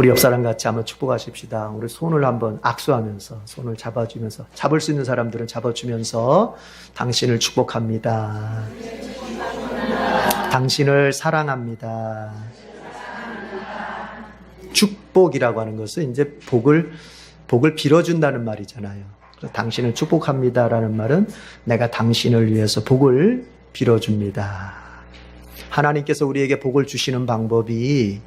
우리 옆 사람 같이 한번 축복하십시다. 우리 손을 한번 악수하면서 손을 잡아주면서 잡을 수 있는 사람들은 잡아주면서 당신을 축복합니다. 당신을 사랑합니다. 축복이라고 하는 것은 이제 복을 빌어준다는 말이잖아요. 그래서 당신을 축복합니다라는 말은 내가 당신을 위해서 복을 빌어줍니다. 하나님께서 우리에게 복을 주시는 방법이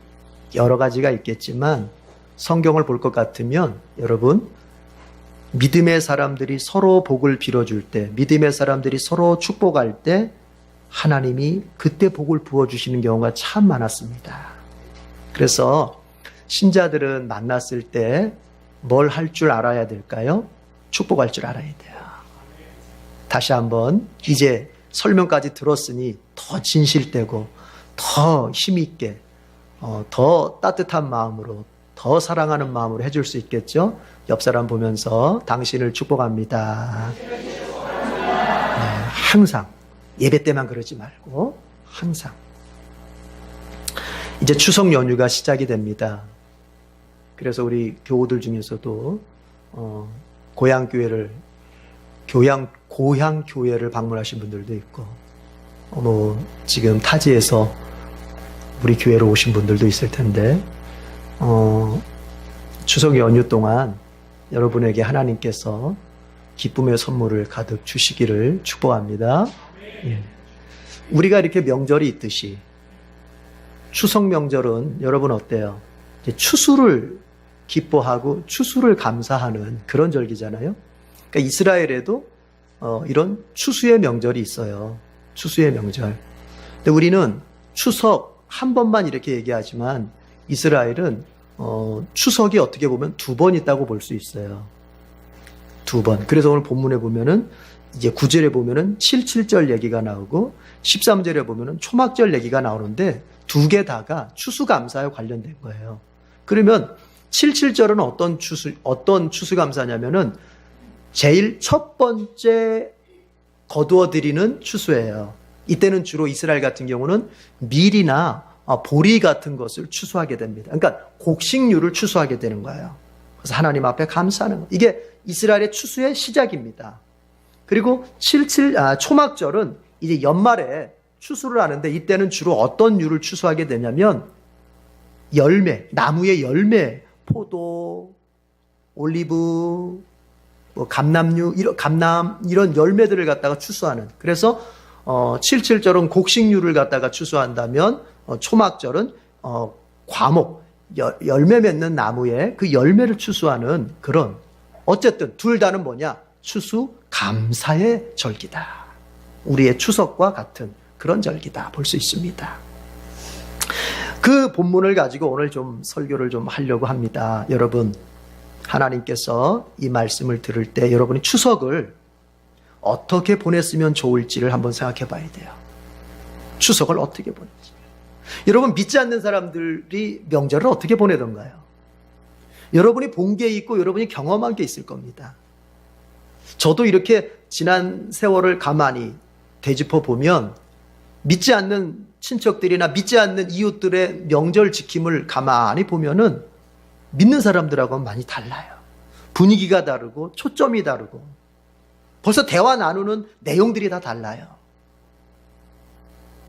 여러 가지가 있겠지만 성경을 볼 것 같으면 여러분, 믿음의 사람들이 서로 복을 빌어줄 때, 믿음의 사람들이 서로 축복할 때 하나님이 그때 복을 부어주시는 경우가 참 많았습니다. 그래서 신자들은 만났을 때 뭘 할 줄 알아야 될까요? 축복할 줄 알아야 돼요. 다시 한번 이제 설명까지 들었으니 더 진실되고 더 힘있게 더 따뜻한 마음으로 더 사랑하는 마음으로 해줄 수 있겠죠? 옆 사람 보면서 당신을 축복합니다. 네, 항상 예배 때만 그러지 말고 항상. 이제 추석 연휴가 시작이 됩니다. 그래서 우리 교우들 중에서도 고향 교회를 방문하신 분들도 있고 지금 타지에서 우리 교회로 오신 분들도 있을 텐데 추석 연휴 동안 여러분에게 하나님께서 기쁨의 선물을 가득 주시기를 축복합니다. 우리가 이렇게 명절이 있듯이 추석 명절은 여러분 어때요? 추수를 기뻐하고 추수를 감사하는 그런 절기잖아요. 그러니까 이스라엘에도 이런 추수의 명절이 있어요. 추수의 명절. 근데 우리는 추석 한 번만 이렇게 얘기하지만 이스라엘은 추석이 어떻게 보면 두 번 있다고 볼 수 있어요. 두 번. 그래서 오늘 본문에 보면은 이제 9절에 보면은 77절 얘기가 나오고 13절에 보면은 초막절 얘기가 나오는데 두 개 다가 추수감사에 관련된 거예요. 그러면 77절은 어떤 추수감사냐면은 제일 첫 번째 거두어 드리는 추수예요. 이때는 주로 이스라엘 같은 경우는 밀이나 보리 같은 것을 추수하게 됩니다. 그러니까 곡식류를 추수하게 되는 거예요. 그래서 하나님 앞에 감사하는 거. 이게 이스라엘의 추수의 시작입니다. 그리고 초막절은 이제 연말에 추수를 하는데 이때는 주로 어떤 류를 추수하게 되냐면 열매, 나무의 열매, 포도, 올리브, 감남류, 이런 열매들을 갖다가 추수하는. 그래서 77절은 곡식류를 갖다가 추수한다면 초막절은 과목, 열매 맺는 나무에 그 열매를 추수하는 그런, 어쨌든 둘 다는 뭐냐? 추수 감사의 절기다. 우리의 추석과 같은 그런 절기다 볼 수 있습니다. 그 본문을 가지고 오늘 좀 설교를 좀 하려고 합니다. 여러분, 하나님께서 이 말씀을 들을 때 여러분이 추석을 어떻게 보냈으면 좋을지를 한번 생각해 봐야 돼요. 추석을 어떻게 보냈지? 여러분, 믿지 않는 사람들이 명절을 어떻게 보내던가요? 여러분이 본 게 있고 여러분이 경험한 게 있을 겁니다. 저도 이렇게 지난 세월을 가만히 되짚어 보면 믿지 않는 친척들이나 믿지 않는 이웃들의 명절 지킴을 가만히 보면은 믿는 사람들하고는 많이 달라요. 분위기가 다르고 초점이 다르고 벌써 대화 나누는 내용들이 다 달라요.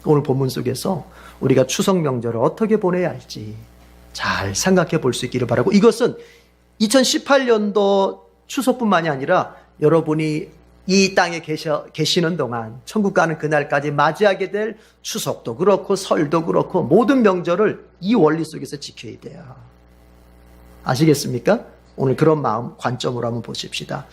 오늘 본문 속에서 우리가 추석 명절을 어떻게 보내야 할지 잘 생각해 볼 수 있기를 바라고, 이것은 2018년도 추석뿐만이 아니라 여러분이 이 땅에 계시는 동안 천국 가는 그날까지 맞이하게 될 추석도 그렇고 설도 그렇고 모든 명절을 이 원리 속에서 지켜야 돼요. 아시겠습니까? 오늘 그런 마음 관점으로 한번 보십시다.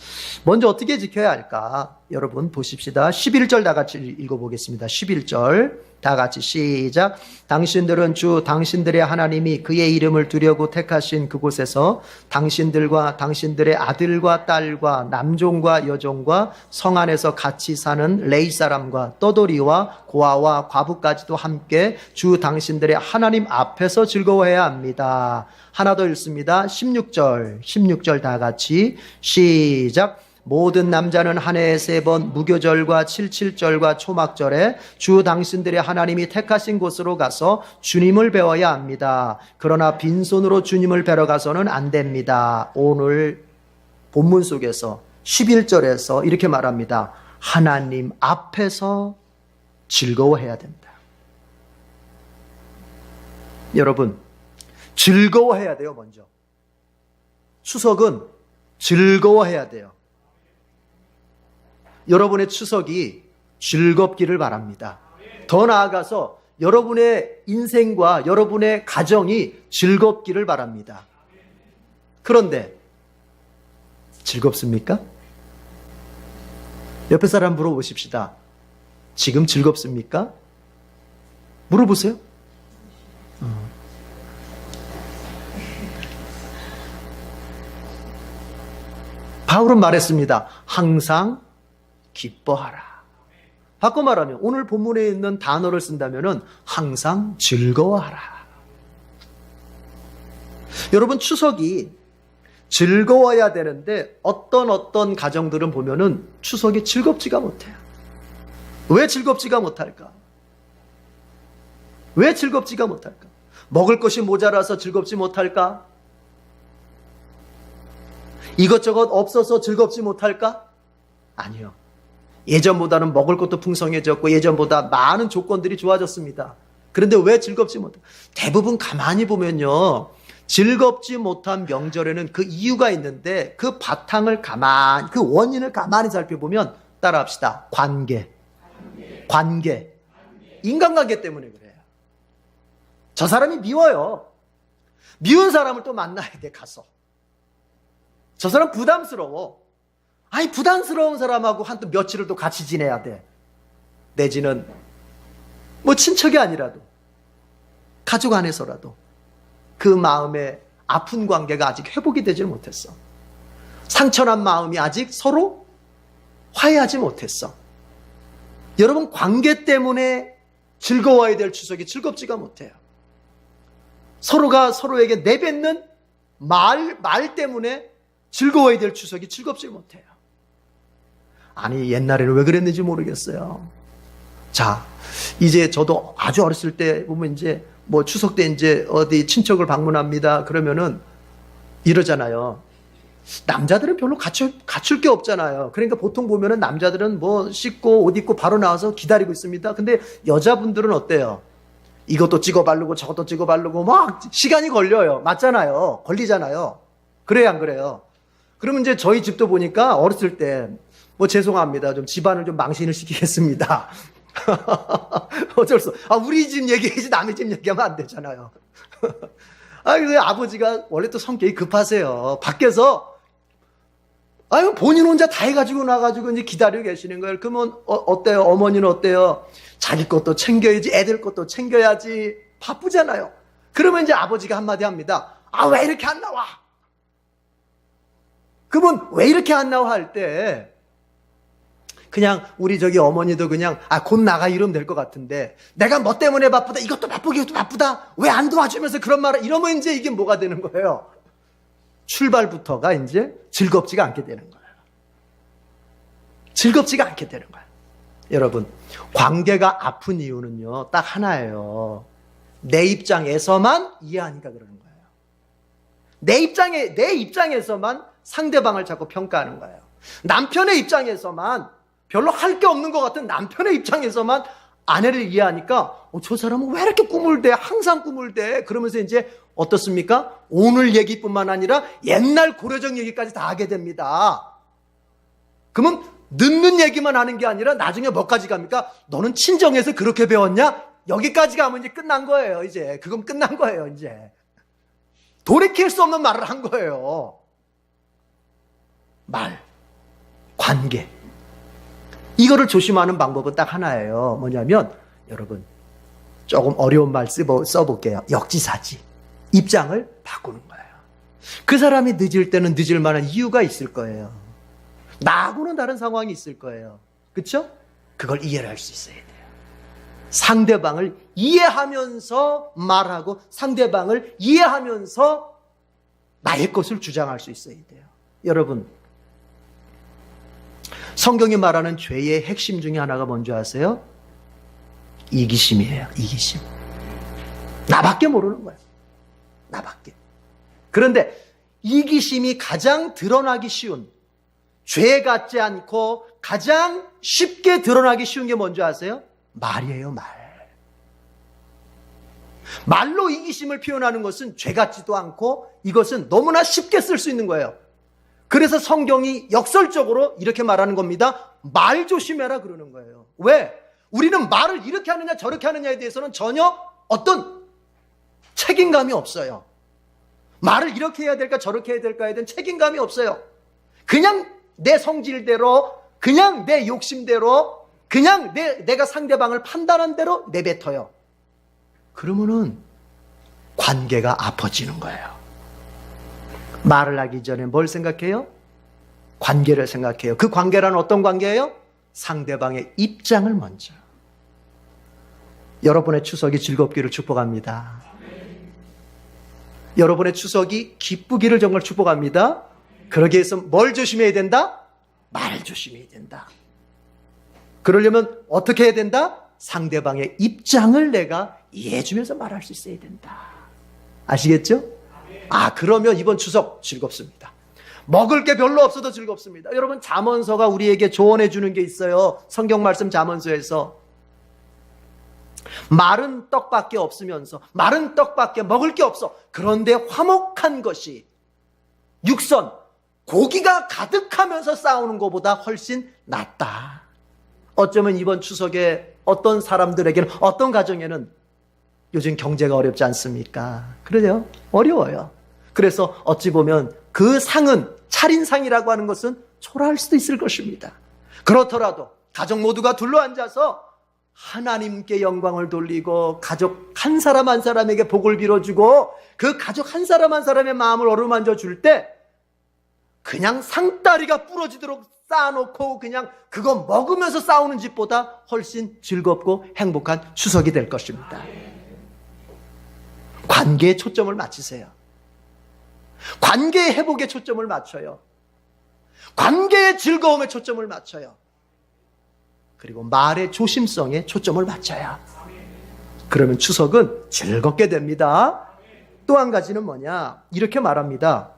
먼저 어떻게 지켜야 할까? 여러분 보십시다. 11절 다 같이 읽어보겠습니다. 11절 다 같이 시작. 당신들은 주 당신들의 하나님이 그의 이름을 두려고 택하신 그곳에서 당신들과 당신들의 아들과 딸과 남종과 여종과 성 안에서 같이 사는 레위 사람과 떠돌이와 고아와 과부까지도 함께 주 당신들의 하나님 앞에서 즐거워해야 합니다. 하나 더 읽습니다. 16절 다 같이 시작. 모든 남자는 한 해에 3번 무교절과 칠칠절과 초막절에 주 당신들의 하나님이 택하신 곳으로 가서 주님을 배워야 합니다. 그러나 빈손으로 주님을 뵈러 가서는 안 됩니다. 오늘 본문 속에서 11절에서 이렇게 말합니다. 하나님 앞에서 즐거워해야 된다. 여러분, 즐거워해야 돼요. 먼저 추석은 즐거워해야 돼요. 여러분의 추석이 즐겁기를 바랍니다. 더 나아가서 여러분의 인생과 여러분의 가정이 즐겁기를 바랍니다. 그런데 즐겁습니까? 옆에 사람 물어보십시다. 지금 즐겁습니까? 물어보세요. 바울은 말했습니다. 항상 기뻐하라. 바꿔 말하면 오늘 본문에 있는 단어를 쓴다면 항상 즐거워하라. 여러분, 추석이 즐거워야 되는데 어떤 가정들은 보면은 추석이 즐겁지가 못해요. 왜 즐겁지가 못할까? 왜 즐겁지가 못할까? 먹을 것이 모자라서 즐겁지 못할까? 이것저것 없어서 즐겁지 못할까? 아니요. 예전보다는 먹을 것도 풍성해졌고 예전보다 많은 조건들이 좋아졌습니다. 그런데 왜 즐겁지 못할까? 대부분 가만히 보면요. 즐겁지 못한 명절에는 그 이유가 있는데 그 바탕을 그 원인을 가만히 살펴보면 따라합시다. 관계. 인간관계 때문에 그래요. 저 사람이 미워요. 미운 사람을 또 만나야 돼, 가서. 저 사람 부담스러워. 아니, 부담스러운 사람하고 한또 며칠을 또 같이 지내야 돼. 내지는 뭐 친척이 아니라도 가족 안에서라도 그 마음의 아픈 관계가 아직 회복이 되지 못했어. 상처난 마음이 아직 서로 화해하지 못했어. 여러분, 관계 때문에 즐거워야 될 추석이 즐겁지가 못해요. 서로가 서로에게 내뱉는 말 때문에 즐거워야 될 추석이 즐겁지 못해요. 아니, 옛날에는 왜 그랬는지 모르겠어요. 자, 이제 저도 아주 어렸을 때 보면 이제 뭐 추석 때 이제 어디 친척을 방문합니다. 그러면은 이러잖아요. 남자들은 별로 갖출 게 없잖아요. 그러니까 보통 보면은 남자들은 뭐 씻고 옷 입고 바로 나와서 기다리고 있습니다. 근데 여자분들은 어때요? 이것도 찍어 바르고 저것도 찍어 바르고 막 시간이 걸려요. 맞잖아요. 걸리잖아요. 그래요, 안 그래요? 그러면 이제 저희 집도 보니까 어렸을 때 뭐 죄송합니다. 좀 집안을 좀 망신을 시키겠습니다. 어쩔 수 없어. 우리 집 얘기해야지 남의 집 얘기하면 안 되잖아요. 그래서 아버지가 원래 또 성격이 급하세요. 밖에서 본인 혼자 다 해가지고 나가지고 이제 기다리고 계시는 거예요. 그러면 어때요? 어머니는 어때요? 자기 것도 챙겨야지, 애들 것도 챙겨야지. 바쁘잖아요. 그러면 이제 아버지가 한마디 합니다. 왜 이렇게 안 나와? 그러면 왜 이렇게 안 나와 할 때 그냥 우리 저기 어머니도 그냥 곧 나가 이러면 될 것 같은데 내가 뭐 때문에 바쁘다, 이것도 바쁘고 이것도 바쁘다, 왜 안 도와주면서 그런 말을 이러면 이제 이게 뭐가 되는 거예요? 출발부터가 이제 즐겁지가 않게 되는 거예요. 즐겁지가 않게 되는 거예요. 여러분, 관계가 아픈 이유는요 딱 하나예요. 내 입장에서만 이해하니까 그러는 거예요. 내 입장에서만 상대방을 자꾸 평가하는 거예요. 남편의 입장에서만 별로 할 게 없는 것 같은 남편의 입장에서만 아내를 이해하니까 저 사람은 왜 이렇게 꿈을 대? 항상 꿈을 대? 그러면서 이제 어떻습니까? 오늘 얘기뿐만 아니라 옛날 고려적 얘기까지 다 하게 됩니다. 그러면 늦는 얘기만 하는 게 아니라 나중에 뭐까지 갑니까? 너는 친정에서 그렇게 배웠냐? 여기까지 가면 이제 끝난 거예요. 이제 그건 끝난 거예요. 이제 돌이킬 수 없는 말을 한 거예요. 관계. 이거를 조심하는 방법은 딱 하나예요. 뭐냐면 여러분, 조금 어려운 말 써볼게요. 역지사지. 입장을 바꾸는 거예요. 그 사람이 늦을 때는 늦을 만한 이유가 있을 거예요. 나하고는 다른 상황이 있을 거예요. 그렇죠? 그걸 이해를 할 수 있어야 돼요. 상대방을 이해하면서 말하고 상대방을 이해하면서 나의 것을 주장할 수 있어야 돼요. 여러분, 성경이 말하는 죄의 핵심 중에 하나가 뭔지 아세요? 이기심이에요. 이기심. 나밖에 모르는 거예요. 나밖에. 그런데 이기심이 가장 드러나기 쉬운, 죄 같지 않고 가장 쉽게 드러나기 쉬운 게 뭔지 아세요? 말이에요, 말. 말로 이기심을 표현하는 것은 죄 같지도 않고 이것은 너무나 쉽게 쓸 수 있는 거예요. 그래서 성경이 역설적으로 이렇게 말하는 겁니다. 말 조심해라 그러는 거예요. 왜? 우리는 말을 이렇게 하느냐 저렇게 하느냐에 대해서는 전혀 어떤 책임감이 없어요. 말을 이렇게 해야 될까 저렇게 해야 될까에 대한 책임감이 없어요. 그냥 내 성질대로, 그냥 내 욕심대로, 그냥 내가 상대방을 판단한 대로 내뱉어요. 그러면은 관계가 아파지는 거예요. 말을 하기 전에 뭘 생각해요? 관계를 생각해요. 그 관계란 어떤 관계예요? 상대방의 입장을 먼저. 여러분의 추석이 즐겁기를 축복합니다. 여러분의 추석이 기쁘기를 정말 축복합니다. 그러기 위해서 뭘 조심해야 된다? 말을 조심해야 된다. 그러려면 어떻게 해야 된다? 상대방의 입장을 내가 이해해주면서 말할 수 있어야 된다. 아시겠죠? 그러면 이번 추석 즐겁습니다. 먹을 게 별로 없어도 즐겁습니다. 여러분, 잠언서가 우리에게 조언해 주는 게 있어요. 성경 말씀 잠언서에서 마른 떡밖에 없으면서 마른 떡밖에 먹을 게 없어. 그런데 화목한 것이 육선, 고기가 가득하면서 싸우는 것보다 훨씬 낫다. 어쩌면 이번 추석에 어떤 사람들에게는, 어떤 가정에는 요즘 경제가 어렵지 않습니까? 그러죠? 어려워요. 그래서 어찌 보면 그 상은, 차린상이라고 하는 것은 초라할 수도 있을 것입니다. 그렇더라도 가족 모두가 둘러앉아서 하나님께 영광을 돌리고 가족 한 사람 한 사람에게 복을 빌어주고 그 가족 한 사람 한 사람의 마음을 어루만져 줄 때 그냥 상다리가 부러지도록 쌓아놓고 그냥 그거 먹으면서 싸우는 집보다 훨씬 즐겁고 행복한 추석이 될 것입니다. 관계에 초점을 맞추세요. 관계의 회복에 초점을 맞춰요. 관계의 즐거움에 초점을 맞춰요. 그리고 말의 조심성에 초점을 맞춰요. 그러면 추석은 즐겁게 됩니다. 또 한 가지는 뭐냐? 이렇게 말합니다.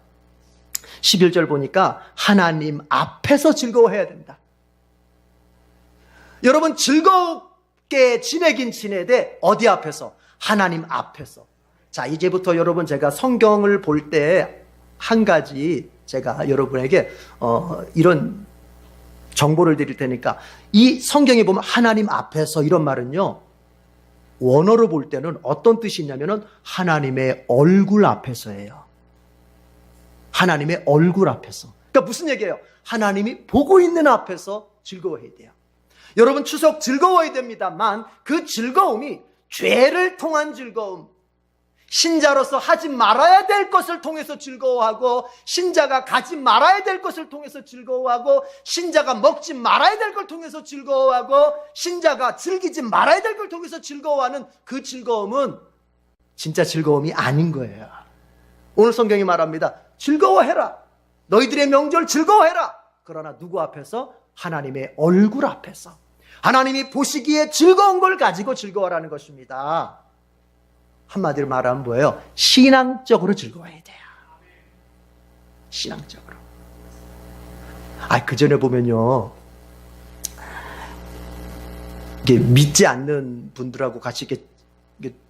11절 보니까 하나님 앞에서 즐거워해야 된다. 여러분, 즐겁게 지내긴 지내되 어디 앞에서? 하나님 앞에서. 자, 이제부터 여러분, 제가 성경을 볼 때 한 가지 제가 여러분에게 이런 정보를 드릴 테니까, 이 성경에 보면 하나님 앞에서 이런 말은요, 원어로 볼 때는 어떤 뜻이 있냐면은 하나님의 얼굴 앞에서예요. 하나님의 얼굴 앞에서. 그러니까 무슨 얘기예요? 하나님이 보고 있는 앞에서 즐거워해야 돼요. 여러분, 추석 즐거워야 됩니다만 그 즐거움이 죄를 통한 즐거움, 신자로서 하지 말아야 될 것을 통해서 즐거워하고, 신자가 가지 말아야 될 것을 통해서 즐거워하고, 신자가 먹지 말아야 될 걸 통해서 즐거워하고, 신자가 즐기지 말아야 될 걸 통해서 즐거워하는 그 즐거움은 진짜 즐거움이 아닌 거예요. 오늘 성경이 말합니다. 즐거워해라. 너희들의 명절 즐거워해라. 그러나 누구 앞에서? 하나님의 얼굴 앞에서. 하나님이 보시기에 즐거운 걸 가지고 즐거워하라는 것입니다. 한마디로 말하면 뭐예요? 신앙적으로 즐거워해야 돼요. 신앙적으로. 그 전에 보면요, 이게 믿지 않는 분들하고 같이 이렇게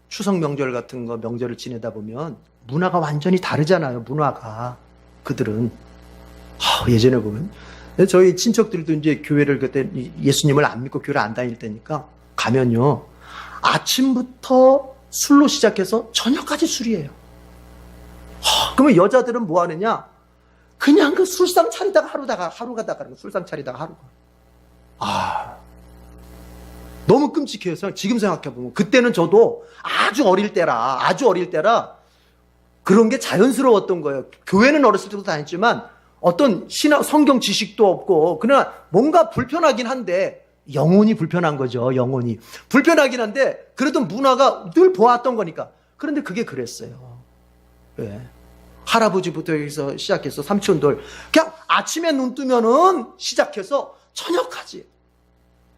추석 명절 같은 거, 명절을 지내다 보면 문화가 완전히 다르잖아요. 문화가. 그들은 예전에 보면 저희 친척들도 이제 교회를 그때 예수님을 안 믿고 교회를 안 다닐 때니까 가면요, 아침부터 술로 시작해서 저녁까지 술이에요. 그러면 여자들은 뭐 하느냐? 그냥 그 술상 차리다가 하루 가다가 술상 차리다가 하루가. 너무 끔찍해서 지금 생각해보면, 그때는 저도 아주 어릴 때라 그런 게 자연스러웠던 거예요. 교회는 어렸을 때도 다녔지만 어떤 성경 지식도 없고, 그러나 뭔가 불편하긴 한데, 영혼이 불편한 거죠. 영혼이 불편하긴 한데 그래도 문화가 늘 보았던 거니까. 그런데 그게 그랬어요. 왜? 할아버지부터 여기서 시작해서 삼촌들 그냥 아침에 눈 뜨면은 시작해서 전역하지.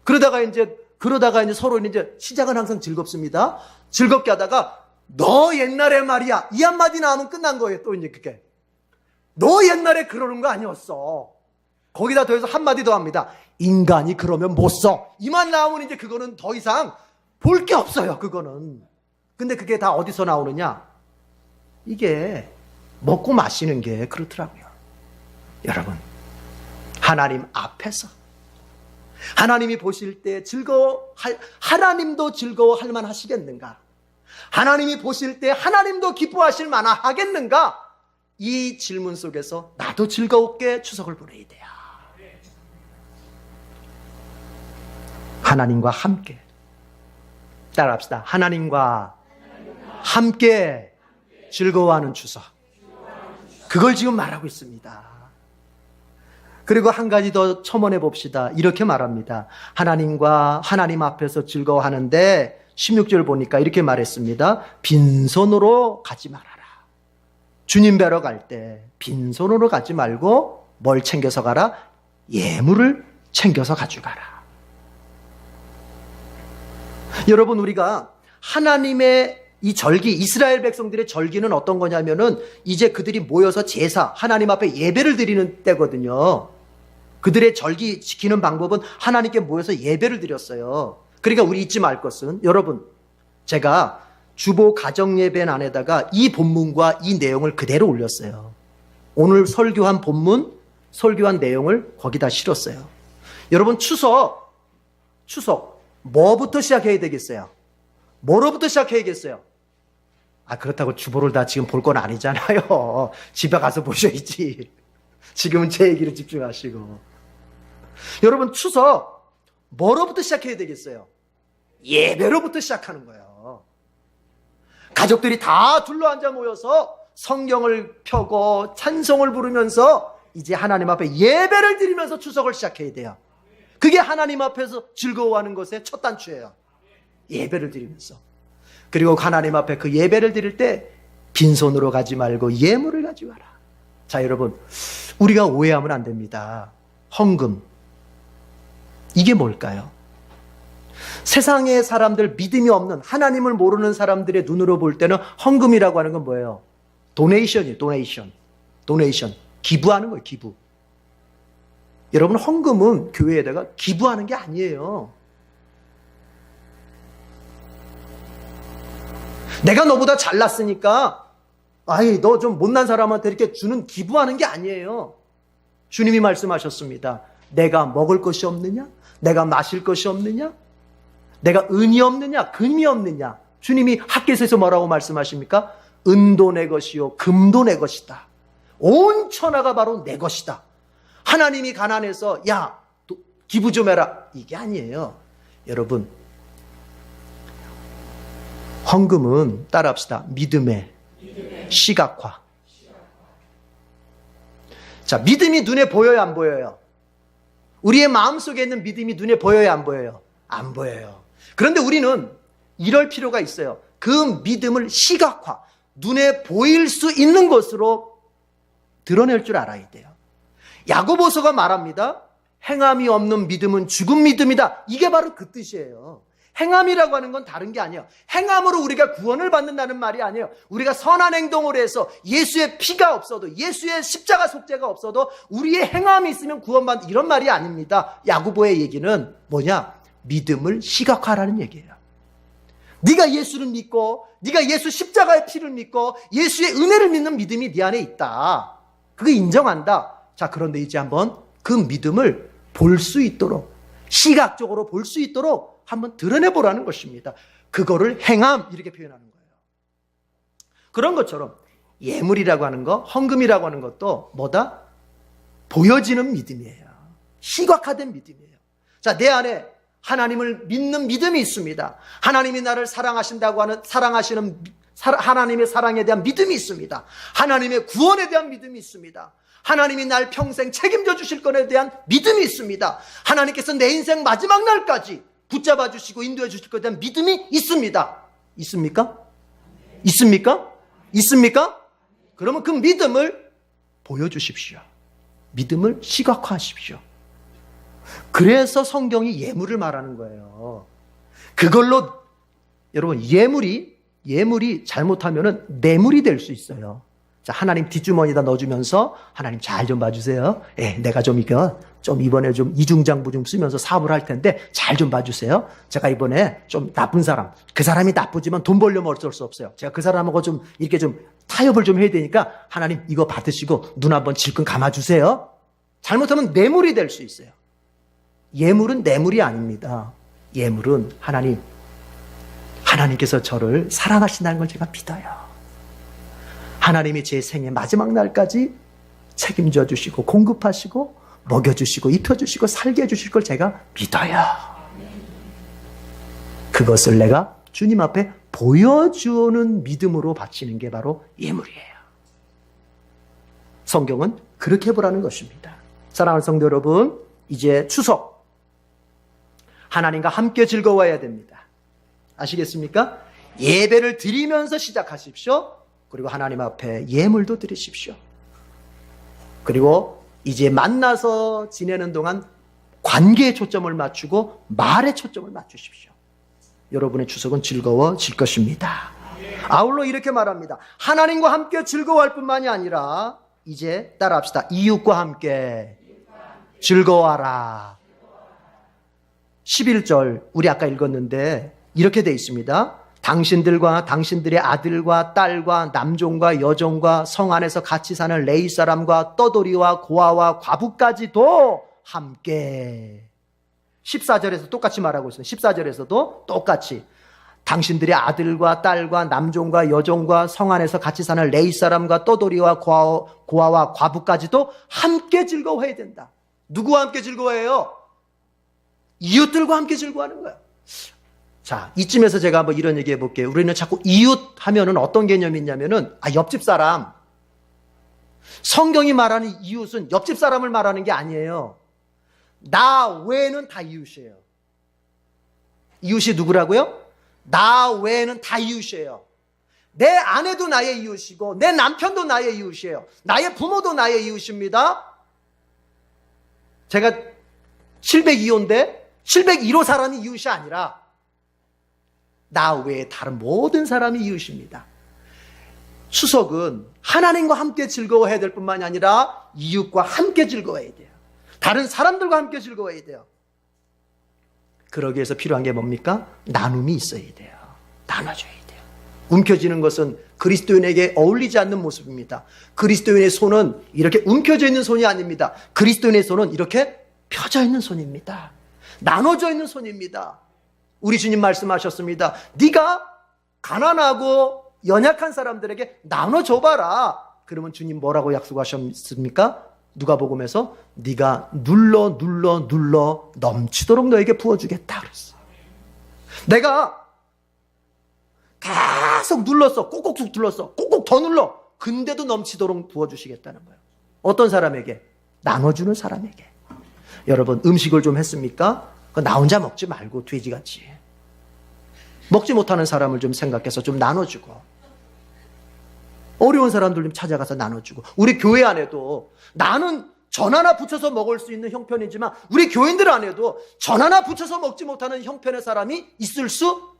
그러다가 이제 서로 이제 시작은 항상 즐겁습니다. 즐겁게 하다가 너 옛날에 말이야. 이 한마디 나오면 끝난 거예요. 또 이제 그게. 너 옛날에 그러는 거 아니었어. 거기다 더해서 한마디 더 합니다. 인간이 그러면 못 써. 이만 나오면 이제 그거는 더 이상 볼 게 없어요. 그거는. 근데 그게 다 어디서 나오느냐? 이게 먹고 마시는 게 그렇더라고요. 여러분, 하나님 앞에서 하나님이 보실 때 하나님도 즐거워할 만하시겠는가? 하나님이 보실 때 하나님도 기뻐하실 만하겠는가? 이 질문 속에서 나도 즐겁게 추석을 보내야 돼요. 하나님과 함께. 따라합시다. 하나님과 함께 즐거워하는 추석. 그걸 지금 말하고 있습니다. 그리고 한 가지 더 첨언해 봅시다. 이렇게 말합니다. 하나님 앞에서 즐거워하는데 16절 보니까 이렇게 말했습니다. 빈손으로 가지 말아라. 주님 뵈러 갈 때 빈손으로 가지 말고 뭘 챙겨서 가라? 예물을 챙겨서 가져가라. 여러분, 우리가 하나님의 이 절기, 이스라엘 백성들의 절기는 어떤 거냐면은 이제 그들이 모여서 제사, 하나님 앞에 예배를 드리는 때거든요. 그들의 절기 지키는 방법은 하나님께 모여서 예배를 드렸어요. 그러니까 우리 잊지 말 것은, 여러분, 제가 주보 가정 예배란에다가 이 본문과 이 내용을 그대로 올렸어요. 오늘 설교한 본문, 설교한 내용을 거기다 실었어요. 여러분, 추석 뭐부터 시작해야 되겠어요? 뭐로부터 시작해야겠어요? 그렇다고 주보를 다 지금 볼 건 아니잖아요. 집에 가서 보셔야지. 지금은 제 얘기를 집중하시고. 여러분, 추석 뭐로부터 시작해야 되겠어요? 예배로부터 시작하는 거예요. 가족들이 다 둘러앉아 모여서 성경을 펴고 찬송을 부르면서 이제 하나님 앞에 예배를 드리면서 추석을 시작해야 돼요. 그게 하나님 앞에서 즐거워하는 것의 첫 단추예요. 예배를 드리면서. 그리고 하나님 앞에 그 예배를 드릴 때 빈손으로 가지 말고 예물을 가져와라. 자, 여러분, 우리가 오해하면 안 됩니다. 헌금, 이게 뭘까요? 세상의 사람들, 믿음이 없는, 하나님을 모르는 사람들의 눈으로 볼 때는 헌금이라고 하는 건 뭐예요? 도네이션이에요. 도네이션. 기부하는 거예요. 기부. 여러분, 헌금은 교회에다가 기부하는 게 아니에요. 내가 너보다 잘났으니까 너 좀 못난 사람한테 이렇게 주는, 기부하는 게 아니에요. 주님이 말씀하셨습니다. 내가 먹을 것이 없느냐? 내가 마실 것이 없느냐? 내가 은이 없느냐? 금이 없느냐? 주님이 학개서에서 뭐라고 말씀하십니까? 은도 내 것이요 금도 내 것이다. 온 천하가 바로 내 것이다. 하나님이 가난해서 기부 좀 해라, 이게 아니에요. 여러분, 헌금은 따라합시다. 믿음의 시각화. 자, 믿음이 눈에 보여요, 안 보여요? 우리의 마음속에 있는 믿음이 눈에 보여요, 안 보여요? 안 보여요. 그런데 우리는 이럴 필요가 있어요. 그 믿음을 시각화, 눈에 보일 수 있는 것으로 드러낼 줄 알아야 돼요. 야고보서가 말합니다. 행함이 없는 믿음은 죽은 믿음이다. 이게 바로 그 뜻이에요. 행함이라고 하는 건 다른 게 아니에요. 행함으로 우리가 구원을 받는다는 말이 아니에요. 우리가 선한 행동을 해서 예수의 피가 없어도, 예수의 십자가 속죄가 없어도 우리의 행함이 있으면 구원받는, 이런 말이 아닙니다. 야고보의 얘기는 뭐냐? 믿음을 시각화하라는 얘기예요. 네가 예수를 믿고, 네가 예수 십자가의 피를 믿고 예수의 은혜를 믿는 믿음이 네 안에 있다. 그거 인정한다. 자, 그런데 이제 한번 그 믿음을 볼 수 있도록, 시각적으로 볼 수 있도록 한번 드러내보라는 것입니다. 그거를 행함, 이렇게 표현하는 거예요. 그런 것처럼 예물이라고 하는 거, 헌금이라고 하는 것도 뭐다? 보여지는 믿음이에요. 시각화된 믿음이에요. 자, 내 안에 하나님을 믿는 믿음이 있습니다. 하나님이 나를 사랑하신다고 하는, 하나님의 사랑에 대한 믿음이 있습니다. 하나님의 구원에 대한 믿음이 있습니다. 하나님이 날 평생 책임져 주실 것에 대한 믿음이 있습니다. 하나님께서 내 인생 마지막 날까지 붙잡아 주시고 인도해 주실 것에 대한 믿음이 있습니다. 있습니까? 있습니까? 있습니까? 그러면 그 믿음을 보여주십시오. 믿음을 시각화하십시오. 그래서 성경이 예물을 말하는 거예요. 그걸로 여러분 예물이 잘못하면은 뇌물이 될 수 있어요. 자, 하나님 뒷주머니에다 넣어주면서 하나님 잘 좀 봐주세요. 내가 좀 이번에 좀 이중장부 좀 쓰면서 사업을 할 텐데 잘 좀 봐주세요. 제가 이번에 좀 나쁜 사람, 그 사람이 나쁘지만 돈 벌려면 어쩔 수 없어요. 제가 그 사람하고 좀 이렇게 좀 타협을 좀 해야 되니까 하나님 이거 받으시고 눈 한번 질끈 감아주세요. 잘못하면 뇌물이 될 수 있어요. 예물은 뇌물이 아닙니다. 예물은 하나님께서 저를 사랑하신다는 걸 제가 믿어요. 하나님이 제 생의 마지막 날까지 책임져 주시고 공급하시고 먹여주시고 입혀주시고 살게 해주실 걸 제가 믿어요. 그것을 내가 주님 앞에 보여주는 믿음으로 바치는 게 바로 예물이에요. 성경은 그렇게 보라는 것입니다. 사랑하는 성도 여러분, 이제 추석 하나님과 함께 즐거워야 됩니다. 아시겠습니까? 예배를 드리면서 시작하십시오. 그리고 하나님 앞에 예물도 드리십시오. 그리고 이제 만나서 지내는 동안 관계에 초점을 맞추고 말에 초점을 맞추십시오. 여러분의 추석은 즐거워질 것입니다. 아울러 이렇게 말합니다. 하나님과 함께 즐거워할 뿐만이 아니라 이제 따라합시다. 이웃과 함께 즐거워하라. 11절 우리 아까 읽었는데 이렇게 돼 있습니다. 당신들과 당신들의 아들과 딸과 남종과 여종과 성 안에서 같이 사는 레위 사람과 떠돌이와 고아와 과부까지도 함께. 14절에서 똑같이 말하고 있어요. 14절에서도 똑같이 당신들의 아들과 딸과 남종과 여종과 성 안에서 같이 사는 레위 사람과 떠돌이와 고아와 과부까지도 함께 즐거워해야 된다. 누구와 함께 즐거워해요? 이웃들과 함께 즐거워하는 거예요. 자, 이쯤에서 제가 한번 이런 얘기 해볼게요. 우리는 자꾸 이웃 하면은 어떤 개념이 있냐면은, 옆집 사람. 성경이 말하는 이웃은 옆집 사람을 말하는 게 아니에요. 나 외에는 다 이웃이에요. 이웃이 누구라고요? 나 외에는 다 이웃이에요. 내 아내도 나의 이웃이고, 내 남편도 나의 이웃이에요. 나의 부모도 나의 이웃입니다. 제가 702호인데, 701호 사람이 이웃이 아니라, 나 외에 다른 모든 사람이 이웃입니다. 추석은 하나님과 함께 즐거워해야 될 뿐만이 아니라 이웃과 함께 즐거워해야 돼요. 다른 사람들과 함께 즐거워해야 돼요. 그러기 위해서 필요한 게 뭡니까? 나눔이 있어야 돼요. 나눠줘야 돼요. 움켜쥐는 것은 그리스도인에게 어울리지 않는 모습입니다. 그리스도인의 손은 이렇게 움켜져 있는 손이 아닙니다. 그리스도인의 손은 이렇게 펴져 있는 손입니다. 나눠져 있는 손입니다. 우리 주님 말씀하셨습니다. 네가 가난하고 연약한 사람들에게 나눠줘봐라. 그러면 주님 뭐라고 약속하셨습니까? 누가복음에서 네가 눌러 넘치도록 너에게 부어주겠다 그랬어요. 내가 계속 눌렀어. 꼭꼭 눌렀어. 꼭꼭 더 눌러. 근데도 넘치도록 부어주시겠다는 거예요. 어떤 사람에게? 나눠주는 사람에게. 여러분 음식을 좀 했습니까? 나 혼자 먹지 말고 돼지같이 먹지 못하는 사람을 좀 생각해서 좀 나눠주고 어려운 사람들 좀 찾아가서 나눠주고 우리 교회 안에도 나는 전 하나 붙여서 먹을 수 있는 형편이지만 우리 교인들 안에도 전 하나 붙여서 먹지 못하는 형편의 사람이 있을 수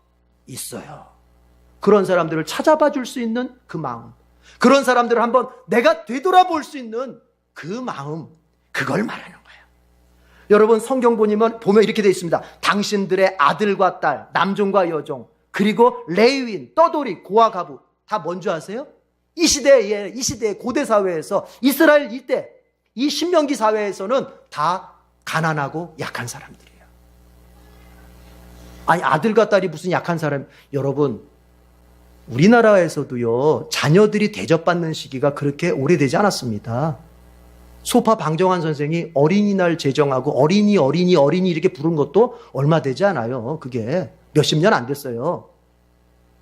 있어요. 그런 사람들을 찾아봐 줄 수 있는 그 마음, 그런 사람들을 한번 내가 되돌아볼 수 있는 그 마음, 그걸 말하는 거예요. 여러분 성경 보면 이렇게 되어 있습니다. 당신들의 아들과 딸, 남종과 여종, 그리고 레위인, 떠돌이, 고아, 과부 다 뭔지 아세요? 이 시대의 고대 사회에서 이스라엘 이때 이 신명기 사회에서는 다 가난하고 약한 사람들이에요. 아니 아들과 딸이 무슨 약한 사람? 여러분 우리나라에서도요 자녀들이 대접받는 시기가 그렇게 오래되지 않았습니다. 소파 방정환 선생이 어린이날 제정하고 어린이 이렇게 부른 것도 얼마 되지 않아요. 그게 몇십 년 안 됐어요.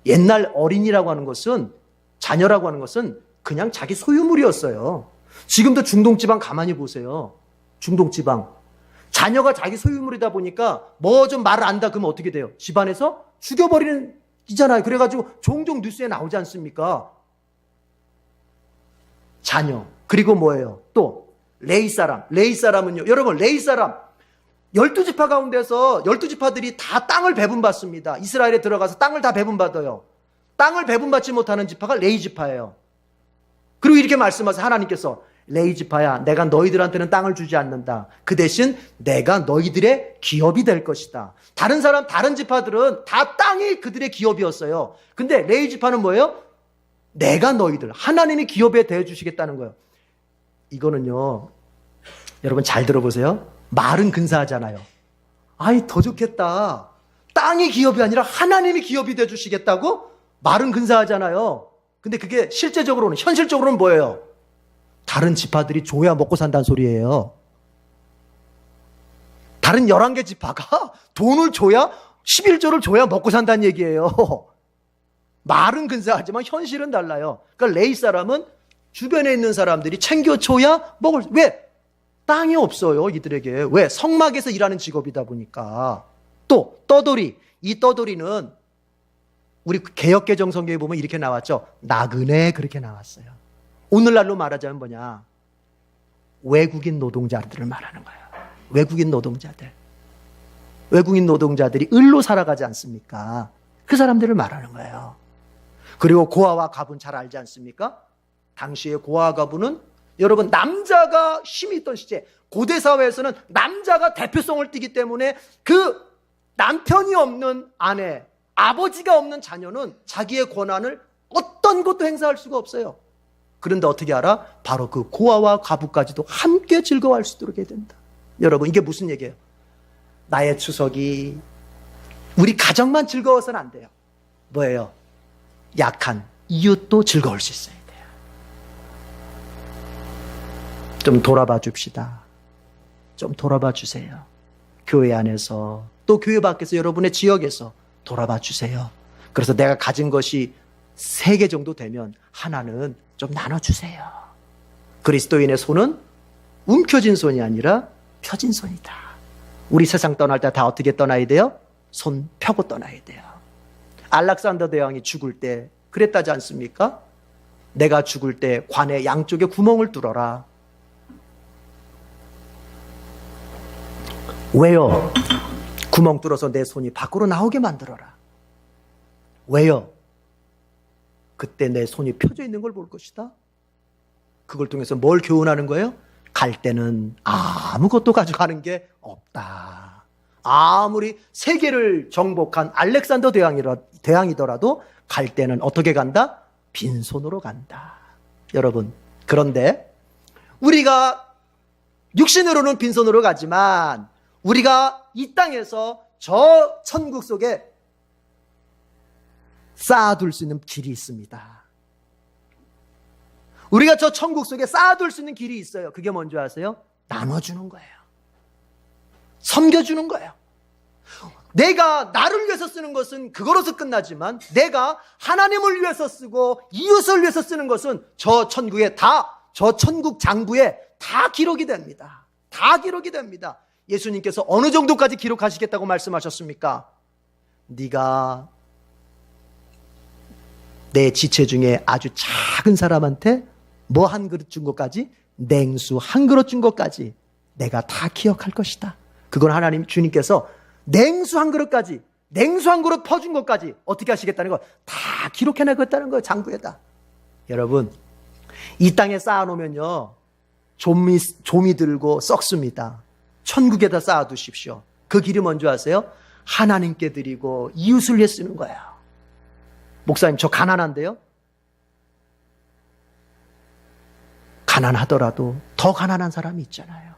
옛날 어린이라고 하는 것은, 자녀라고 하는 것은 그냥 자기 소유물이었어요. 지금도 중동지방 가만히 보세요. 중동지방 자녀가 자기 소유물이다 보니까 뭐 좀 말을 안다 그러면 어떻게 돼요? 집안에서 죽여버리는 이잖아요. 그래가지고 종종 뉴스에 나오지 않습니까? 자녀. 그리고 뭐예요? 또 레위 사람은요. 여러분 레위 사람 12지파 가운데서 12지파들이 다 땅을 배분받습니다. 이스라엘에 들어가서 땅을 다 배분받아요. 땅을 배분받지 못하는 지파가 레위지파예요. 그리고 이렇게 말씀하세요. 하나님께서 레위지파야, 내가 너희들한테는 땅을 주지 않는다. 그 대신 내가 너희들의 기업이 될 것이다. 다른 지파들은 다 땅이 그들의 기업이었어요. 근데 레위지파는 뭐예요? 내가 너희들, 하나님이 기업에 대해주시겠다는 거예요. 이거는요, 여러분 잘 들어보세요. 말은 근사하잖아요. 아이, 더 좋겠다. 땅이 기업이 아니라 하나님이 기업이 되어주시겠다고? 말은 근사하잖아요. 근데 그게 실제적으로는, 현실적으로는 뭐예요? 다른 지파들이 줘야 먹고 산다는 소리예요. 다른 11개 지파가 돈을 줘야, 11조를 줘야 먹고 산다는 얘기예요. 말은 근사하지만 현실은 달라요. 그러니까 레위 사람은 주변에 있는 사람들이 챙겨줘야 먹을, 왜? 땅이 없어요, 이들에게. 왜? 성막에서 일하는 직업이다 보니까. 또 떠돌이, 이 떠돌이는 우리 개역개정 성경에 보면 이렇게 나왔죠. 나그네, 그렇게 나왔어요. 오늘날로 말하자면 뭐냐, 외국인 노동자들을 말하는 거예요. 외국인 노동자들. 외국인 노동자들이 을로 살아가지 않습니까? 그 사람들을 말하는 거예요. 그리고 고아와 가부는 잘 알지 않습니까? 당시의 고아와 가부는 여러분, 남자가 힘이 있던 시제, 고대 사회에서는 남자가 대표성을 띠기 때문에 그 남편이 없는 아내, 아버지가 없는 자녀는 자기의 권한을 어떤 것도 행사할 수가 없어요. 그런데 어떻게 알아? 바로 그 고아와 가부까지도 함께 즐거워할 수 있도록 해야 된다. 여러분, 이게 무슨 얘기예요? 나의 추석이 우리 가정만 즐거워서는 안 돼요. 뭐예요? 약한 이웃도 즐거울 수 있어야 돼요. 좀 돌아봐 줍시다. 좀 돌아봐 주세요. 교회 안에서, 또 교회 밖에서, 여러분의 지역에서 돌아봐 주세요. 그래서 내가 가진 것이 3개 정도 되면 하나는 좀 나눠주세요. 그리스도인의 손은 움켜진 손이 아니라 펴진 손이다. 우리 세상 떠날 때 다 어떻게 떠나야 돼요? 손 펴고 떠나야 돼요. 알렉산더 대왕이 죽을 때 그랬다지 않습니까? 내가 죽을 때 관의 양쪽에 구멍을 뚫어라. 왜요? 구멍 뚫어서 내 손이 밖으로 나오게 만들어라. 왜요? 그때 내 손이 펴져 있는 걸 볼 것이다. 그걸 통해서 뭘 교훈하는 거예요? 갈 때는 아무것도 가져가는 게 없다. 아무리 세계를 정복한 알렉산더 대왕이더라도 갈 때는 어떻게 간다? 빈손으로 간다. 여러분, 그런데 우리가 육신으로는 빈손으로 가지만 우리가 이 땅에서 저 천국 속에 쌓아둘 수 있는 길이 있습니다. 우리가 저 천국 속에 쌓아둘 수 있는 길이 있어요. 그게 뭔지 아세요? 나눠주는 거예요. 섬겨주는 거예요. 내가 나를 위해서 쓰는 것은 그거로서 끝나지만 내가 하나님을 위해서 쓰고 이웃을 위해서 쓰는 것은 저 천국에 저 천국 장부에 다 기록이 됩니다. 다 기록이 됩니다. 예수님께서 어느 정도까지 기록하시겠다고 말씀하셨습니까? 네가 내 지체 중에 아주 작은 사람한테 뭐 한 그릇 준 것까지, 냉수 한 그릇 준 것까지 내가 다 기억할 것이다. 그건 하나님 주님께서 냉수 한 그릇까지, 냉수 한 그릇 퍼준 것까지 어떻게 하시겠다는 거 다 기록해내겠다는 거예요. 장부에다. 여러분, 이 땅에 쌓아놓으면요 좀이 들고 썩습니다. 천국에다 쌓아두십시오. 그 길이 뭔지 아세요? 하나님께 드리고 이웃을 위해 쓰는 거예요. 목사님, 저 가난한데요? 가난하더라도 더 가난한 사람이 있잖아요.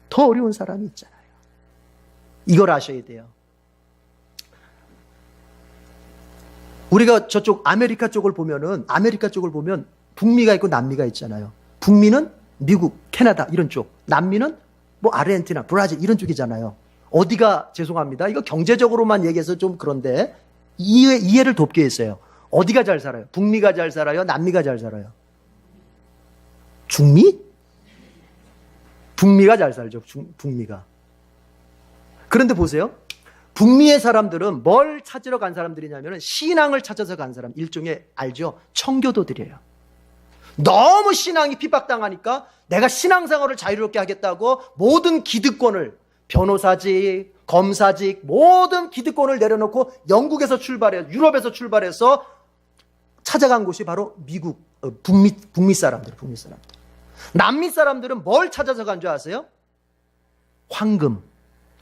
더 어려운 사람이 있잖아요. 이걸 아셔야 돼요. 우리가 저쪽 아메리카 쪽을 보면 북미가 있고 남미가 있잖아요. 북미는 미국, 캐나다 이런 쪽, 남미는 뭐 아르헨티나, 브라질 이런 쪽이잖아요. 어디가, 죄송합니다, 이거 경제적으로만 얘기해서 좀 그런데 이해를 돕기 위해서요. 어디가 잘 살아요? 북미가 잘 살아요? 남미가 잘 살아요? 중미? 북미가 잘 살죠. 북미가. 그런데 보세요. 북미의 사람들은 뭘 찾으러 간 사람들이냐면 신앙을 찾아서 간 사람, 일종의, 알죠? 청교도들이에요. 너무 신앙이 핍박당하니까 내가 신앙생활을 자유롭게 하겠다고 모든 기득권을, 변호사직, 검사직, 모든 기득권을 내려놓고 영국에서 유럽에서 출발해서 찾아간 곳이 바로 미국, 북미 사람들. 남미 사람들은 뭘 찾아서 간 줄 아세요? 황금.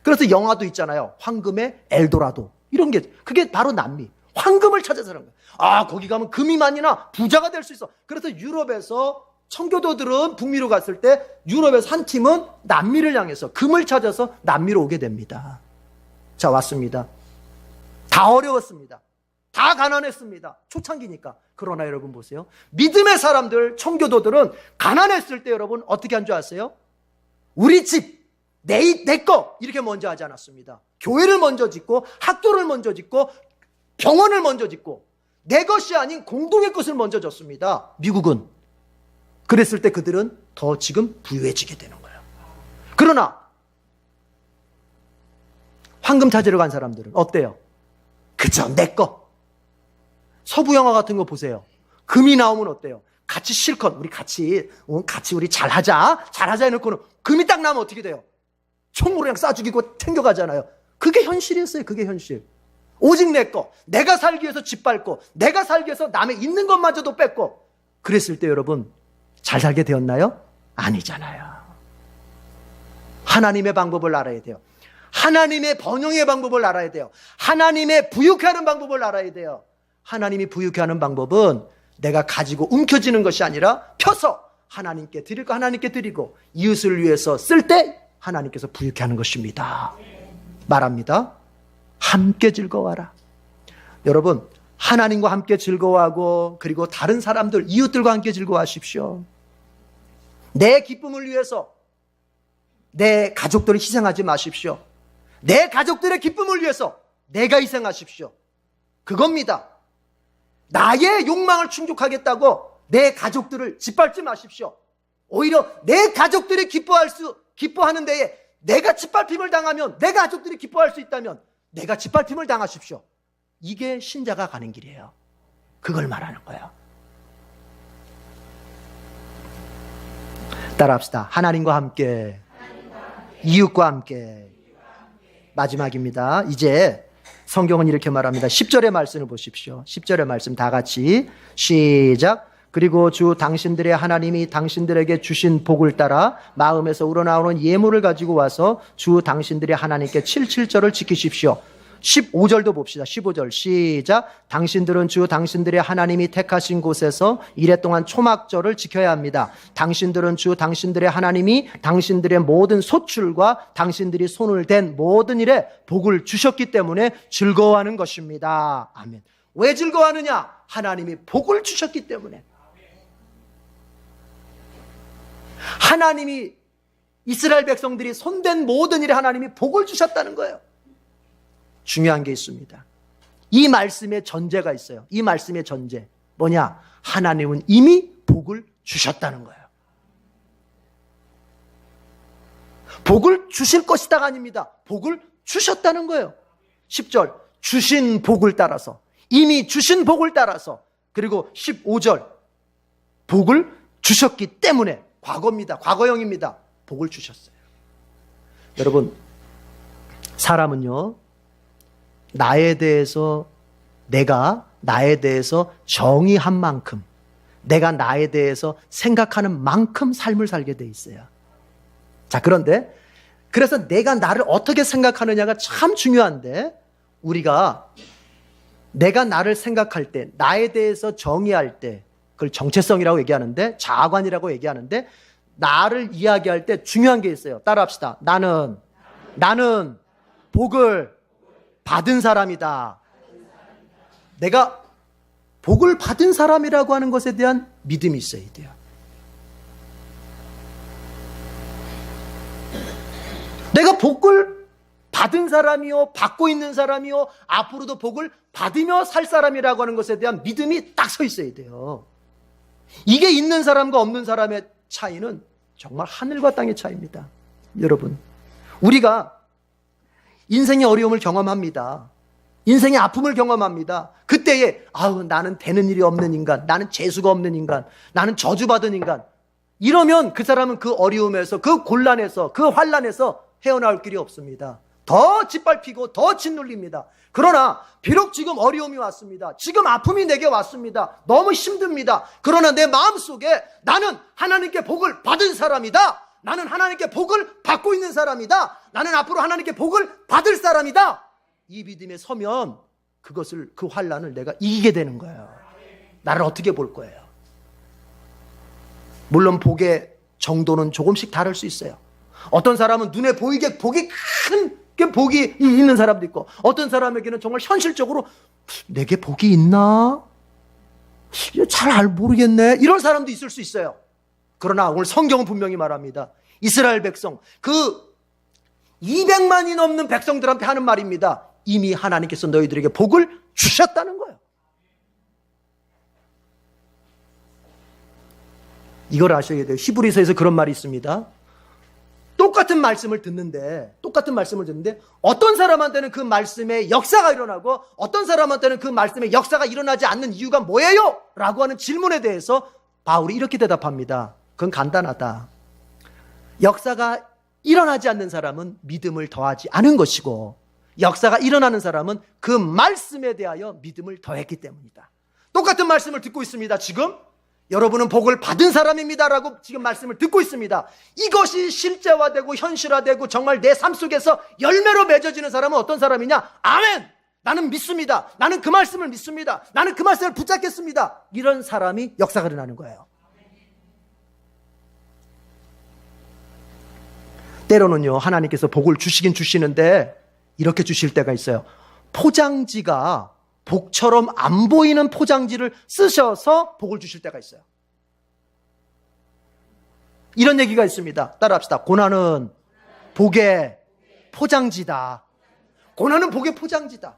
그래서 영화도 있잖아요. 황금의 엘도라도. 이런 게, 그게 바로 남미. 황금을 찾아서 간 거예요. 아, 거기 가면 금이 많이 나. 부자가 될 수 있어. 그래서 유럽에서 청교도들은 북미로 갔을 때 유럽에서 한 팀은 남미를 향해서 금을 찾아서 남미로 오게 됩니다. 자, 왔습니다. 다 어려웠습니다. 다 가난했습니다. 초창기니까. 그러나 여러분 보세요. 믿음의 사람들, 청교도들은 가난했을 때 여러분 어떻게 한 줄 아세요? 우리 집, 내 거 이렇게 먼저 하지 않았습니다. 교회를 먼저 짓고 학교를 먼저 짓고 병원을 먼저 짓고 내 것이 아닌 공동의 것을 먼저 졌습니다. 미국은. 그랬을 때 그들은 더 지금 부유해지게 되는 거예요. 그러나 황금 찾으러 간 사람들은 어때요? 그쵸, 내 거. 서부 영화 같은 거 보세요. 금이 나오면 어때요? 같이 실컷 우리 같이 우리 잘하자 해놓고는 금이 딱 나오면 어떻게 돼요? 총으로 그냥 쏴 죽이고 챙겨가잖아요. 그게 현실이었어요. 그게 현실. 오직 내 거. 내가 살기 위해서 짓밟고 내가 살기 위해서 남의 있는 것마저도 뺏고 그랬을 때 여러분 잘 살게 되었나요? 아니잖아요. 하나님의 방법을 알아야 돼요. 하나님의 번영의 방법을 알아야 돼요. 하나님의 부유케 하는 방법을 알아야 돼요. 하나님이 부유케 하는 방법은 내가 가지고 움켜쥐는 것이 아니라 펴서 하나님께 드릴 거 하나님께 드리고 이웃을 위해서 쓸 때 하나님께서 부유케 하는 것입니다. 말합니다. 함께 즐거워하라. 여러분, 하나님과 함께 즐거워하고 그리고 다른 사람들, 이웃들과 함께 즐거워하십시오. 내 기쁨을 위해서 내 가족들을 희생하지 마십시오. 내 가족들의 기쁨을 위해서 내가 희생하십시오. 그겁니다. 나의 욕망을 충족하겠다고 내 가족들을 짓밟지 마십시오. 오히려 내 가족들이 기뻐하는 데에 내가 짓밟힘을 당하면 내 가족들이 기뻐할 수 있다면 내가 짓밟힘을 당하십시오. 이게 신자가 가는 길이에요. 그걸 말하는 거예요. 따라합시다. 하나님과 함께, 이웃과 함께. 마지막입니다. 이제 성경은 이렇게 말합니다. 10절의 말씀을 보십시오. 10절의 말씀 다 같이 시작. 그리고 주 당신들의 하나님이 당신들에게 주신 복을 따라 마음에서 우러나오는 예물을 가지고 와서 주 당신들의 하나님께 77절을 지키십시오. 15절도 봅시다. 15절 시작. 당신들은 주 당신들의 하나님이 택하신 곳에서 이랫동안 초막절을 지켜야 합니다. 당신들은 주 당신들의 하나님이 당신들의 모든 소출과 당신들이 손을 댄 모든 일에 복을 주셨기 때문에 즐거워하는 것입니다. 아멘. 왜 즐거워하느냐? 하나님이 복을 주셨기 때문에. 하나님이 이스라엘 백성들이 손댄 모든 일에 하나님이 복을 주셨다는 거예요. 중요한 게 있습니다. 이 말씀에 전제가 있어요. 이 말씀의 전제 뭐냐? 하나님은 이미 복을 주셨다는 거예요. 복을 주실 것이다가 아닙니다. 복을 주셨다는 거예요. 10절 주신 복을 따라서, 이미 주신 복을 따라서, 그리고 15절 복을 주셨기 때문에, 과거입니다. 과거형입니다. 복을 주셨어요. 여러분, 사람은요, 내가 나에 대해서 정의한 만큼, 내가 나에 대해서 생각하는 만큼 삶을 살게 돼 있어요. 자, 그래서 내가 나를 어떻게 생각하느냐가 참 중요한데, 내가 나를 생각할 때, 나에 대해서 정의할 때, 그걸 정체성이라고 얘기하는데, 자아관이라고 얘기하는데, 나를 이야기할 때 중요한 게 있어요. 따라합시다. 나는 복을 받은 사람이다. 내가 복을 받은 사람이라고 하는 것에 대한 믿음이 있어야 돼요. 내가 복을 받은 사람이요, 받고 있는 사람이요, 앞으로도 복을 받으며 살 사람이라고 하는 것에 대한 믿음이 딱 서 있어야 돼요. 이게 있는 사람과 없는 사람의 차이는 정말 하늘과 땅의 차이입니다. 여러분, 우리가 인생의 어려움을 경험합니다. 인생의 아픔을 경험합니다. 그때에 나는 되는 일이 없는 인간, 나는 재수가 없는 인간, 나는 저주받은 인간, 이러면 그 사람은 그 어려움에서, 그 곤란에서, 그 환란에서 헤어나올 길이 없습니다. 더 짓밟히고 더 짓눌립니다. 그러나 비록 지금 어려움이 왔습니다. 지금 아픔이 내게 왔습니다. 너무 힘듭니다. 그러나 내 마음속에 나는 하나님께 복을 받은 사람이다. 나는 하나님께 복을 받고 있는 사람이다. 나는 앞으로 하나님께 복을 받을 사람이다. 이 믿음에 서면 그 환난을 내가 이기게 되는 거예요. 나를 어떻게 볼 거예요? 물론 복의 정도는 조금씩 다를 수 있어요. 어떤 사람은 눈에 보이게 복이 큰 복이 있는 사람도 있고, 어떤 사람에게는 정말 현실적으로 내게 복이 있나? 잘 모르겠네. 이런 사람도 있을 수 있어요. 그러나 오늘 성경은 분명히 말합니다. 이스라엘 백성, 그 200만이 넘는 백성들한테 하는 말입니다. 이미 하나님께서 너희들에게 복을 주셨다는 거예요. 이걸 아셔야 돼요. 히브리서에서 그런 말이 있습니다. 똑같은 말씀을 듣는데 어떤 사람한테는 그 말씀에 역사가 일어나고 어떤 사람한테는 그 말씀에 역사가 일어나지 않는 이유가 뭐예요? 라고 하는 질문에 대해서 바울이 이렇게 대답합니다. 그건 간단하다. 역사가 일어나지 않는 사람은 믿음을 더하지 않은 것이고, 역사가 일어나는 사람은 그 말씀에 대하여 믿음을 더했기 때문이다. 똑같은 말씀을 듣고 있습니다. 지금 여러분은 복을 받은 사람입니다라고 지금 말씀을 듣고 있습니다. 이것이 실제화되고 현실화되고 정말 내 삶 속에서 열매로 맺어지는 사람은 어떤 사람이냐? 아멘! 나는 믿습니다. 나는 그 말씀을 믿습니다. 나는 그 말씀을 붙잡겠습니다. 이런 사람이 역사가 일어나는 거예요. 때로는요, 하나님께서 복을 주시긴 주시는데 이렇게 주실 때가 있어요. 포장지가 복처럼 안 보이는 포장지를 쓰셔서 복을 주실 때가 있어요. 이런 얘기가 있습니다. 따라합시다. 고난은 복의 포장지다. 고난은 복의 포장지다.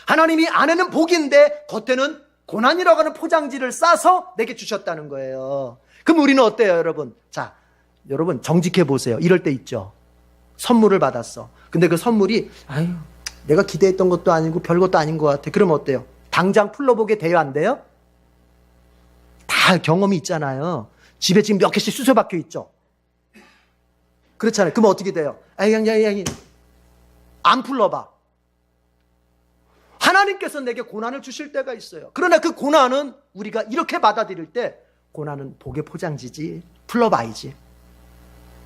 하나님이 안에는 복인데 겉에는 고난이라고 하는 포장지를 싸서 내게 주셨다는 거예요. 그럼 우리는 어때요, 여러분? 자, 여러분 정직해 보세요. 이럴 때 있죠. 선물을 받았어. 근데 그 선물이 내가 기대했던 것도 아니고 별것도 아닌 것 같아. 그럼 어때요? 당장 풀러보게 돼요, 안 돼요? 다 경험이 있잖아요. 집에 지금 몇 개씩 수소박혀 있죠. 그렇잖아요. 그럼 어떻게 돼요? 안 풀러봐. 하나님께서 내게 고난을 주실 때가 있어요. 그러나 그 고난은 우리가 이렇게 받아들일 때, 고난은 복의 포장지지, 풀러봐야지.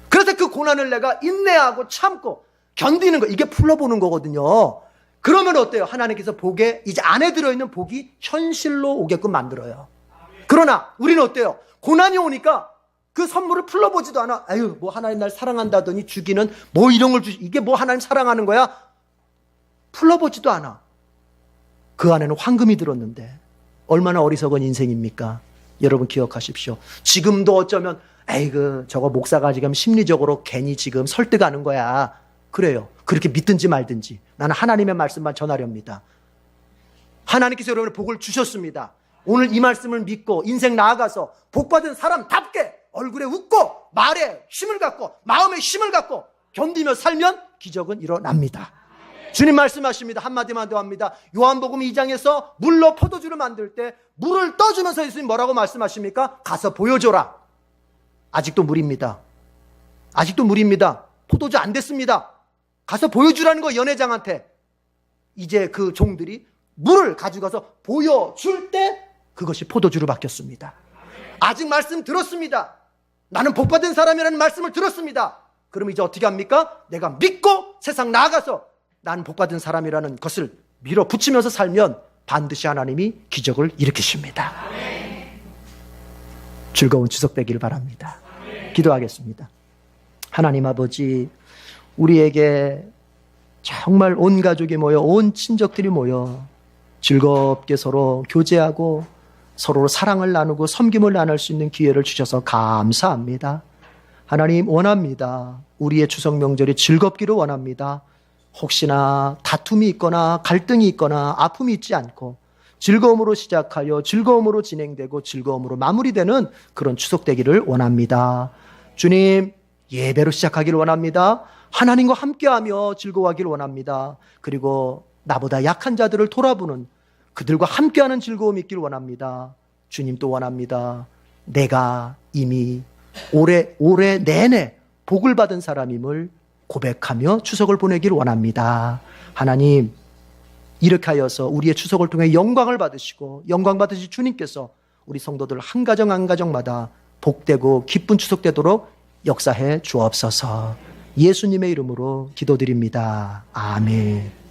그래서 그 고난을 내가 인내하고 참고 견디는 거, 이게 풀러보는 거거든요. 그러면 어때요? 하나님께서 복에, 이제 안에 들어있는 복이 현실로 오게끔 만들어요. 그러나 우리는 어때요? 고난이 오니까 그 선물을 풀러보지도 않아. 뭐 하나님 날 사랑한다더니 주기는 뭐 이런 걸 이게 뭐 하나님 사랑하는 거야? 풀러보지도 않아. 그 안에는 황금이 들었는데 얼마나 어리석은 인생입니까? 여러분 기억하십시오. 지금도 어쩌면 저거 목사가 지금 심리적으로 괜히 지금 설득하는 거야. 그래요. 그렇게 믿든지 말든지 나는 하나님의 말씀만 전하렵니다. 하나님께서 여러분의 복을 주셨습니다. 오늘 이 말씀을 믿고 인생 나아가서 복받은 사람답게 얼굴에 웃고 말에 힘을 갖고 마음에 힘을 갖고 견디며 살면 기적은 일어납니다. 주님 말씀하십니다. 한마디만 더 합니다. 요한복음 2장에서 물로 포도주를 만들 때 물을 떠주면서 예수님 뭐라고 말씀하십니까? 가서 보여줘라. 아직도 물입니다. 아직도 물입니다. 포도주 안 됐습니다. 가서 보여주라는 거, 연회장한테. 이제 그 종들이 물을 가져가서 보여줄 때 그것이 포도주로 바뀌었습니다. 아직 말씀 들었습니다. 나는 복받은 사람이라는 말씀을 들었습니다. 그럼 이제 어떻게 합니까? 내가 믿고 세상 나아가서 나는 복받은 사람이라는 것을 밀어붙이면서 살면 반드시 하나님이 기적을 일으키십니다. 즐거운 추석 되기를 바랍니다. 기도하겠습니다. 하나님 아버지, 우리에게 정말 온 가족이 모여, 온 친족들이 모여 즐겁게 서로 교제하고 서로 사랑을 나누고 섬김을 나눌 수 있는 기회를 주셔서 감사합니다. 하나님 원합니다. 우리의 추석 명절이 즐겁기를 원합니다. 혹시나 다툼이 있거나 갈등이 있거나 아픔이 있지 않고 즐거움으로 시작하여 즐거움으로 진행되고 즐거움으로 마무리되는 그런 추석 되기를 원합니다. 주님, 예배로 시작하기를 원합니다. 하나님과 함께하며 즐거워하기를 원합니다. 그리고 나보다 약한 자들을 돌아보는 그들과 함께하는 즐거움이 있기를 원합니다. 주님 또 원합니다. 내가 이미 올해 내내 복을 받은 사람임을 고백하며 추석을 보내길 원합니다. 하나님, 이렇게 하여서 우리의 추석을 통해 영광을 받으시고 영광 받으실 주님께서 우리 성도들 한 가정 한 가정마다 복되고 기쁜 추석 되도록 역사해 주옵소서. 예수님의 이름으로 기도드립니다. 아멘.